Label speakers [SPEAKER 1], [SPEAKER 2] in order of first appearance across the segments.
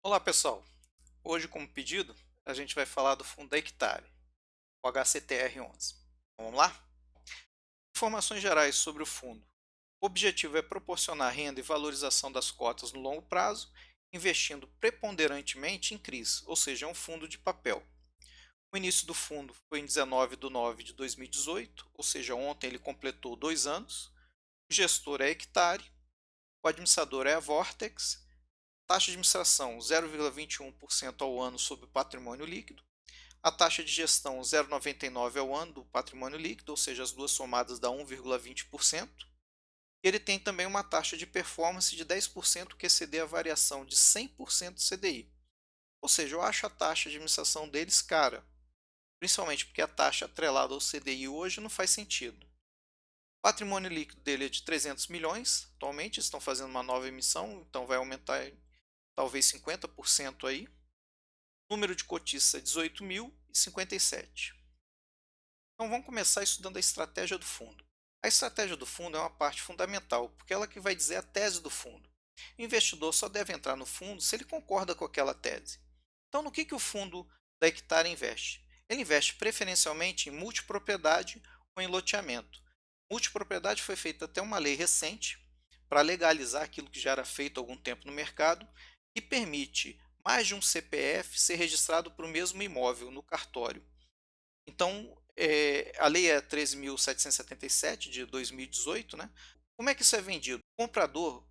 [SPEAKER 1] Olá pessoal, hoje como pedido a gente vai falar do fundo da Hectare, o HCTR11. Vamos lá? Informações gerais sobre o fundo. O objetivo é proporcionar renda e valorização das cotas no longo prazo, investindo preponderantemente em CRIs, ou seja, é um fundo de papel. O início do fundo foi em 19 de nove de 2018, ou seja, ontem ele completou 2 anos. O gestor é a Hectare, o administrador é a Vortex. Taxa de administração 0,21% ao ano sobre o patrimônio líquido. A taxa de gestão 0,99 ao ano do patrimônio líquido, ou seja, as duas somadas dá 1,20%. E ele tem também uma taxa de performance de 10% que exceder a variação de 100% do CDI. Ou seja, eu acho a taxa de administração deles cara, principalmente porque a taxa atrelada ao CDI hoje não faz sentido. O patrimônio líquido dele é de 300 milhões, atualmente estão fazendo uma nova emissão, então vai aumentar talvez 50% aí. Número de cotistas é 18.057. Então vamos começar estudando a estratégia do fundo. A estratégia do fundo é uma parte fundamental, porque ela que vai dizer a tese do fundo. O investidor só deve entrar no fundo se ele concorda com aquela tese. Então no que o fundo da Hectare investe? Ele investe preferencialmente em multipropriedade ou em loteamento. Multipropriedade foi feita até uma lei recente para legalizar aquilo que já era feito há algum tempo no mercado e permite mais de um CPF ser registrado para o mesmo imóvel no cartório. Então, a lei é 13.777 de 2018, né? Como é que isso é vendido? O comprador,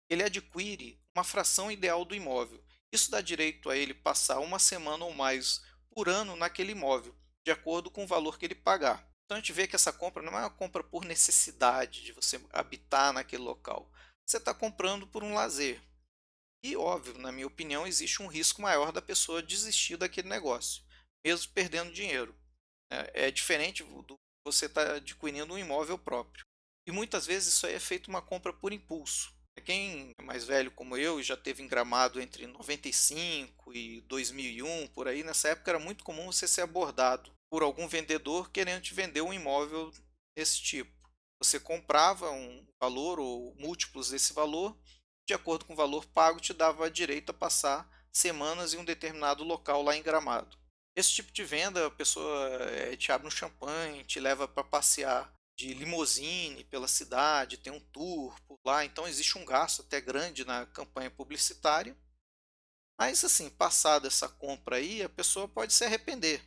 [SPEAKER 1] ele adquire uma fração ideal do imóvel. Isso dá direito a ele passar uma semana ou mais por ano naquele imóvel, de acordo com o valor que ele pagar. Então a gente vê que essa compra não é uma compra por necessidade de você habitar naquele local. Você está comprando por um lazer. E óbvio, na minha opinião, existe um risco maior da pessoa desistir daquele negócio, mesmo perdendo dinheiro. É diferente do você estar adquirindo um imóvel próprio. E muitas vezes isso aí é feito uma compra por impulso. Quem é mais velho como eu e já teve em Gramado entre 95 e 2001, por aí, nessa época era muito comum você ser abordado por algum vendedor querendo te vender um imóvel desse tipo. Você comprava um valor ou múltiplos desse valor, de acordo com o valor pago, te dava direito a passar semanas em um determinado local lá em Gramado. Esse tipo de venda, a pessoa te abre um champanhe, te leva para passear de limousine pela cidade, tem um tour por lá, então existe um gasto até grande na campanha publicitária. Mas assim, passada essa compra aí, a pessoa pode se arrepender.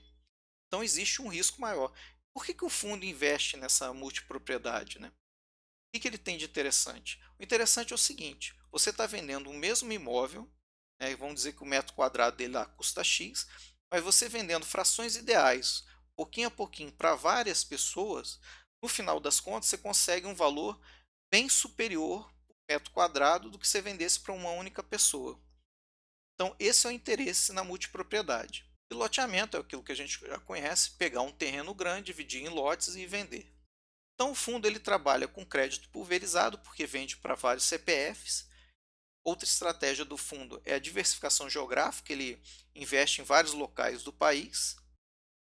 [SPEAKER 1] Então existe um risco maior. Por que o fundo investe nessa multipropriedade, né? O que ele tem de interessante? O interessante é o seguinte: você está vendendo o mesmo imóvel, né, e vamos dizer que o metro quadrado dele lá custa X, mas você vendendo frações ideais, pouquinho a pouquinho, para várias pessoas, no final das contas você consegue um valor bem superior por metro quadrado do que você vendesse para uma única pessoa. Então, esse é o interesse na multipropriedade. E loteamento é aquilo que a gente já conhece: pegar um terreno grande, dividir em lotes e vender. Então, o fundo ele trabalha com crédito pulverizado, porque vende para vários CPFs. Outra estratégia do fundo é a diversificação geográfica, ele investe em vários locais do país.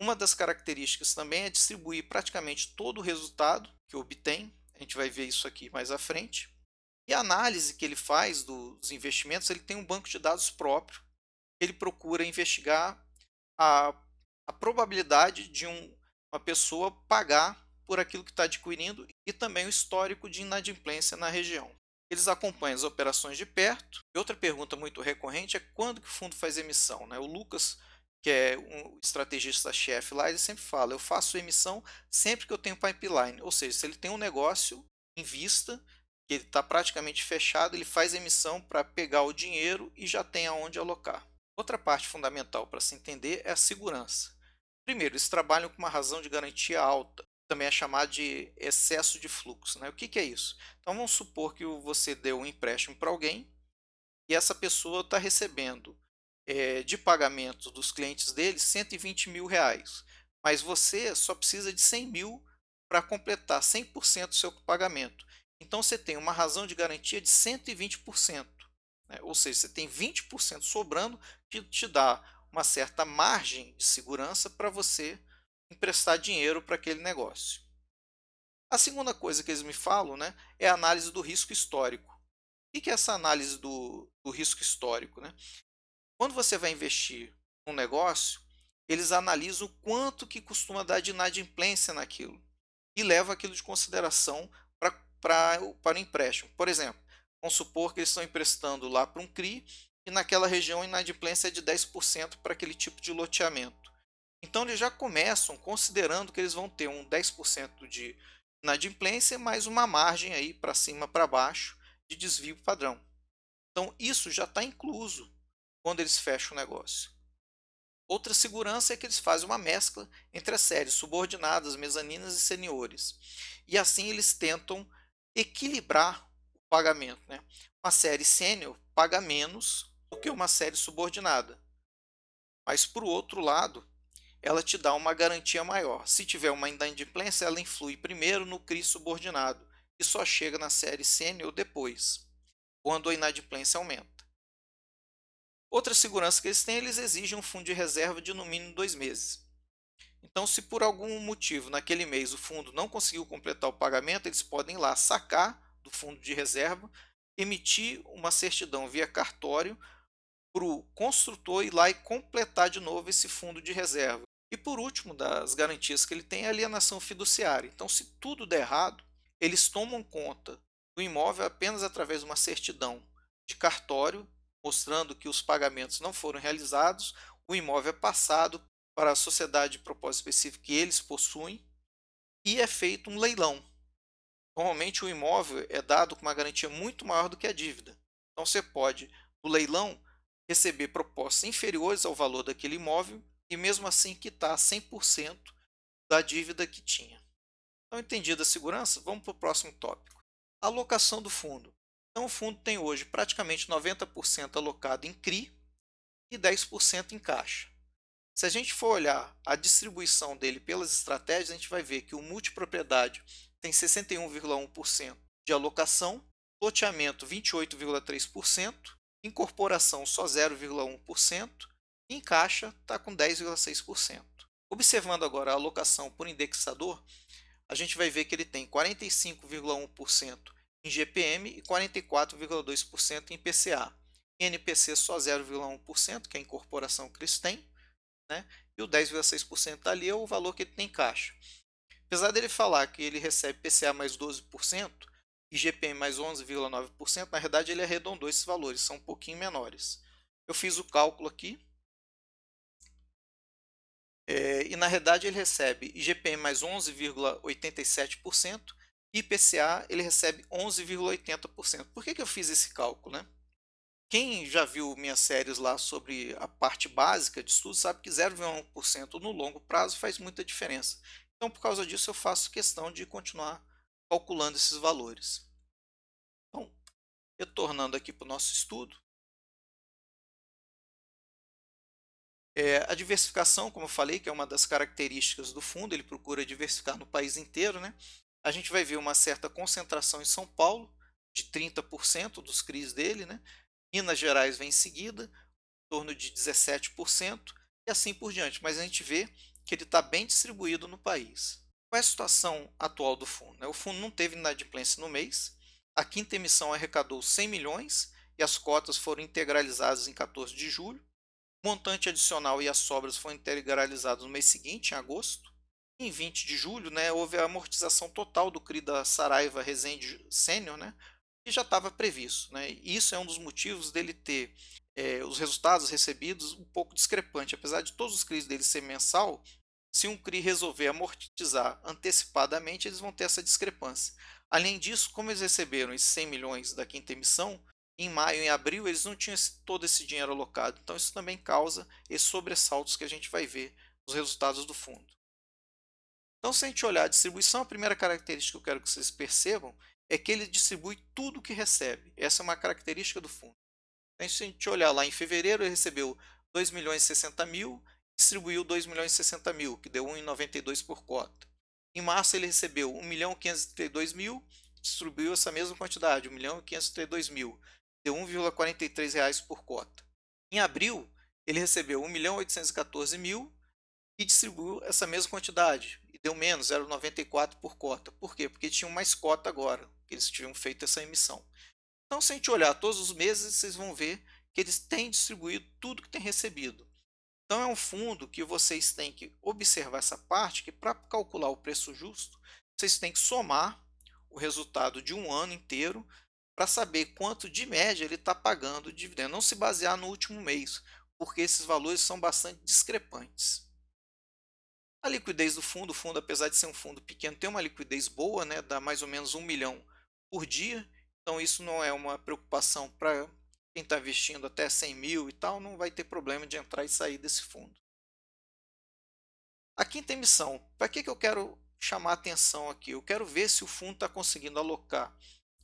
[SPEAKER 1] Uma das características também é distribuir praticamente todo o resultado que obtém, a gente vai ver isso aqui mais à frente. E a análise que ele faz dos investimentos, ele tem um banco de dados próprio, ele procura investigar a, a probabilidade de uma pessoa pagar por aquilo que está adquirindo e também o histórico de inadimplência na região. Eles acompanham as operações de perto. E outra pergunta muito recorrente é quando que o fundo faz emissão, né? O Lucas, que é um estrategista-chefe lá, ele sempre fala: eu faço emissão sempre que eu tenho pipeline. Ou seja, se ele tem um negócio em vista, que ele está praticamente fechado, ele faz emissão para pegar o dinheiro e já tem aonde alocar. Outra parte fundamental para se entender é a segurança. Primeiro, eles trabalham com uma razão de garantia alta, também é chamado de excesso de fluxo, né? O que é isso? Então vamos supor que você deu um empréstimo para alguém e essa pessoa está recebendo de pagamento dos clientes dele 120 mil reais, mas você só precisa de 100 mil para completar 100% do seu pagamento. Então você tem uma razão de garantia de 120%, né? Ou seja, você tem 20% sobrando, que te dá uma certa margem de segurança para você emprestar dinheiro para aquele negócio. A segunda coisa que eles me falam, né, é a análise do risco histórico. O que é essa análise do risco histórico, né? Quando você vai investir num negócio, eles analisam o quanto que costuma dar de inadimplência naquilo e leva aquilo de consideração para o empréstimo. Por exemplo, vamos supor que eles estão emprestando lá para um CRI e naquela região a inadimplência é de 10% para aquele tipo de loteamento. Então eles já começam considerando que eles vão ter um 10% de inadimplência mais uma margem aí para cima para baixo de desvio padrão. Então isso já está incluso quando eles fecham o negócio. Outra segurança é que eles fazem uma mescla entre as séries subordinadas, mezaninas e seniores. E assim eles tentam equilibrar o pagamento, né? Uma série sênior paga menos do que uma série subordinada, mas por outro lado, ela te dá uma garantia maior. Se tiver uma inadimplência, ela influi primeiro no CRI subordinado e só chega na série sênior depois, quando a inadimplência aumenta. Outra segurança que eles têm, eles exigem um fundo de reserva de no mínimo 2 meses. Então, se por algum motivo naquele mês o fundo não conseguiu completar o pagamento, eles podem ir lá sacar do fundo de reserva, emitir uma certidão via cartório para o construtor ir lá e completar de novo esse fundo de reserva. E por último, das garantias que ele tem é a alienação fiduciária. Então, se tudo der errado, eles tomam conta do imóvel apenas através de uma certidão de cartório, mostrando que os pagamentos não foram realizados, o imóvel é passado para a sociedade de propósito específico que eles possuem e é feito um leilão. Normalmente o imóvel é dado com uma garantia muito maior do que a dívida. Então você pode, no leilão, receber propostas inferiores ao valor daquele imóvel e mesmo assim quitar 100% da dívida que tinha. Então, entendida a segurança, vamos para o próximo tópico. Alocação do fundo. Então, o fundo tem hoje praticamente 90% alocado em CRI e 10% em caixa. Se a gente for olhar a distribuição dele pelas estratégias, a gente vai ver que o multipropriedade tem 61,1% de alocação, loteamento 28,3%, incorporação só 0,1% e em caixa está com 10,6%. Observando agora a alocação por indexador, a gente vai ver que ele tem 45,1% em GPM e 44,2% em PCA. Em NPC só 0,1%, que é a incorporação que eles têm, né? E o 10,6% ali é o valor que ele tem em caixa. Apesar dele falar que ele recebe PCA mais 12% e GPM mais 11,9%, na verdade ele arredondou esses valores, são um pouquinho menores. Eu fiz o cálculo aqui, e na verdade ele recebe IGPM mais 11,87% e IPCA ele recebe 11,80%. Por que eu fiz esse cálculo, né? Quem já viu minhas séries lá sobre a parte básica de estudo sabe que 0,1% no longo prazo faz muita diferença. Então, por causa disso, eu faço questão de continuar calculando esses valores. Então, retornando aqui para o nosso estudo, a diversificação, como eu falei, que é uma das características do fundo, ele procura diversificar no país inteiro, né? A gente vai ver uma certa concentração em São Paulo, de 30% dos CRIs dele, né? Minas Gerais vem em seguida, em torno de 17%, e assim por diante. Mas a gente vê que ele está bem distribuído no país. Qual é a situação atual do fundo, né? O fundo não teve inadimplência no mês, a quinta emissão arrecadou 100 milhões e as cotas foram integralizadas em 14 de julho. O montante adicional e as sobras foram integralizados no mês seguinte, em agosto. Em 20 de julho, né, houve a amortização total do CRI da Saraiva Resende Sênior, né, que já estava previsto. Né, e isso é um dos motivos dele ter os resultados recebidos um pouco discrepante. Apesar de todos os CRIs dele ser mensal, se um CRI resolver amortizar antecipadamente, eles vão ter essa discrepância. Além disso, como eles receberam esses 100 milhões da quinta emissão, em maio e abril eles não tinham todo esse dinheiro alocado. Então isso também causa esses sobressaltos que a gente vai ver nos resultados do fundo. Então, se a gente olhar a distribuição, a primeira característica que eu quero que vocês percebam é que ele distribui tudo que recebe. Essa é uma característica do fundo. Então, se a gente olhar lá em fevereiro, ele recebeu 2 milhões e 60 mil, distribuiu 2 milhões e 60 mil, que deu 1,92 por cota. Em março, ele recebeu 1 milhão e 532 mil, distribuiu essa mesma quantidade, 1 milhão e 532 mil, deu 1,43 reais por cota. Em abril, ele recebeu 1 milhão e 814 mil e distribuiu essa mesma quantidade, e deu menos, 0,94 por cota. Por quê? Porque tinham mais cota agora, que eles tinham feito essa emissão. Então, se a gente olhar todos os meses, vocês vão ver que eles têm distribuído tudo que têm recebido. Então é um fundo que vocês têm que observar essa parte, que para calcular o preço justo, vocês têm que somar o resultado de um ano inteiro para saber quanto de média ele está pagando de dividendo, não se basear no último mês, porque esses valores são bastante discrepantes. A liquidez do fundo, o fundo, apesar de ser um fundo pequeno, tem uma liquidez boa, né, dá mais ou menos 1 milhão por dia, então isso não é uma preocupação para quem está investindo até 100 mil e tal, não vai ter problema de entrar e sair desse fundo. A quinta emissão, para que eu quero chamar a atenção aqui? Eu quero ver se o fundo está conseguindo alocar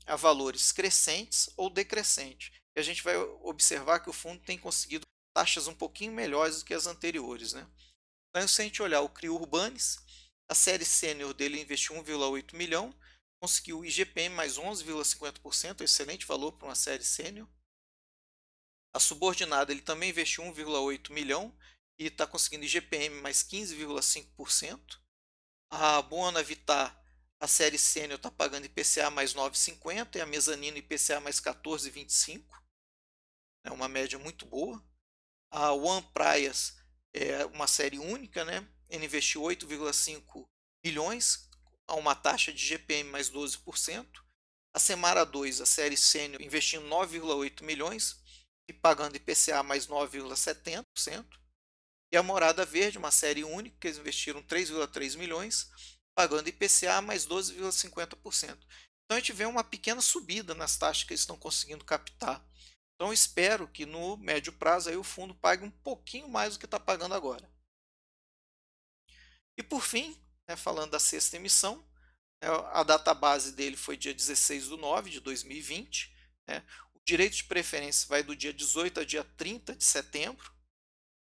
[SPEAKER 1] a valores crescentes ou decrescentes. E a gente vai observar que o fundo tem conseguido taxas um pouquinho melhores do que as anteriores, né? Então, se a gente olhar o CRI Urbanis, a série sênior dele investiu 1,8 milhão, conseguiu o IGPM mais 11,50%, excelente valor para uma série sênior. A subordinada ele também investiu 1,8 milhão e está conseguindo IGPM mais 15,5%. A Buona Vitar, a série sênior está pagando IPCA mais 9,50 e a mezanino IPCA mais 14,25. É uma média muito boa. A One Praias é uma série única, né? Ele investiu 8,5 milhões a uma taxa de GPM mais 12%. A Semara 2, a série sênior, investindo 9,8 milhões e pagando IPCA mais 9,70%. E a Morada Verde, uma série única, que eles investiram 3,3 milhões, pagando IPCA mais 12,50%. Então a gente vê uma pequena subida nas taxas que eles estão conseguindo captar. Então eu espero que no médio prazo aí o fundo pague um pouquinho mais do que está pagando agora. E por fim, né, falando da sexta emissão, né, a database dele foi dia 16/9/2020. Né, o direito de preferência vai do dia 18 ao dia 30 de setembro.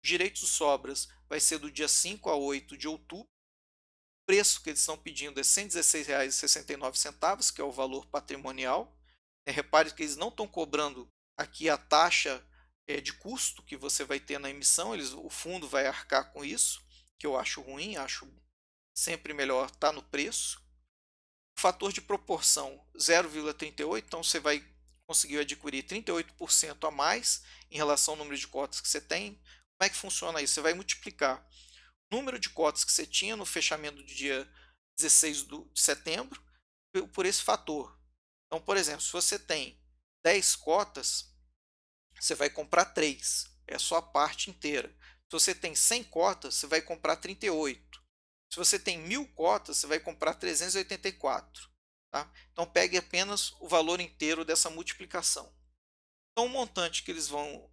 [SPEAKER 1] O direito de sobras vai ser do dia 5 a 8 de outubro. O preço que eles estão pedindo é R$ 116,69, que é o valor patrimonial. Repare que eles não estão cobrando aqui a taxa de custo que você vai ter na emissão, o fundo vai arcar com isso, que eu acho ruim, acho sempre melhor estar no preço. O fator de proporção 0,38, então você vai conseguir adquirir 38% a mais em relação ao número de cotas que você tem. Como é que funciona isso? Você vai multiplicar o número de cotas que você tinha no fechamento do dia 16 de setembro por esse fator. Então, por exemplo, se você tem 10 cotas, você vai comprar 3, é só a parte inteira. Se você tem 100 cotas, você vai comprar 38. Se você tem 1000 cotas, você vai comprar 384. Tá? Então, pegue apenas o valor inteiro dessa multiplicação. Então, o montante que eles vão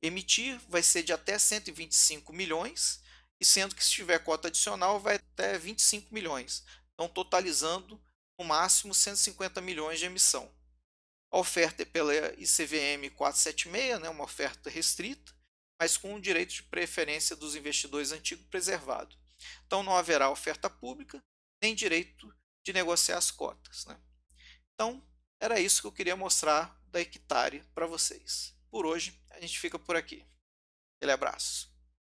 [SPEAKER 1] emitir vai ser de até 125 milhões, e sendo que se tiver cota adicional, vai até 25 milhões. Então, totalizando no máximo 150 milhões de emissão. A oferta é pela ICVM 476, né, uma oferta restrita, mas com o direito de preferência dos investidores antigos preservado. Então não haverá oferta pública, nem direito de negociar as cotas. Né? Então, era isso que eu queria mostrar da Hectare para vocês. Por hoje, a gente fica por aqui. Aquele abraço.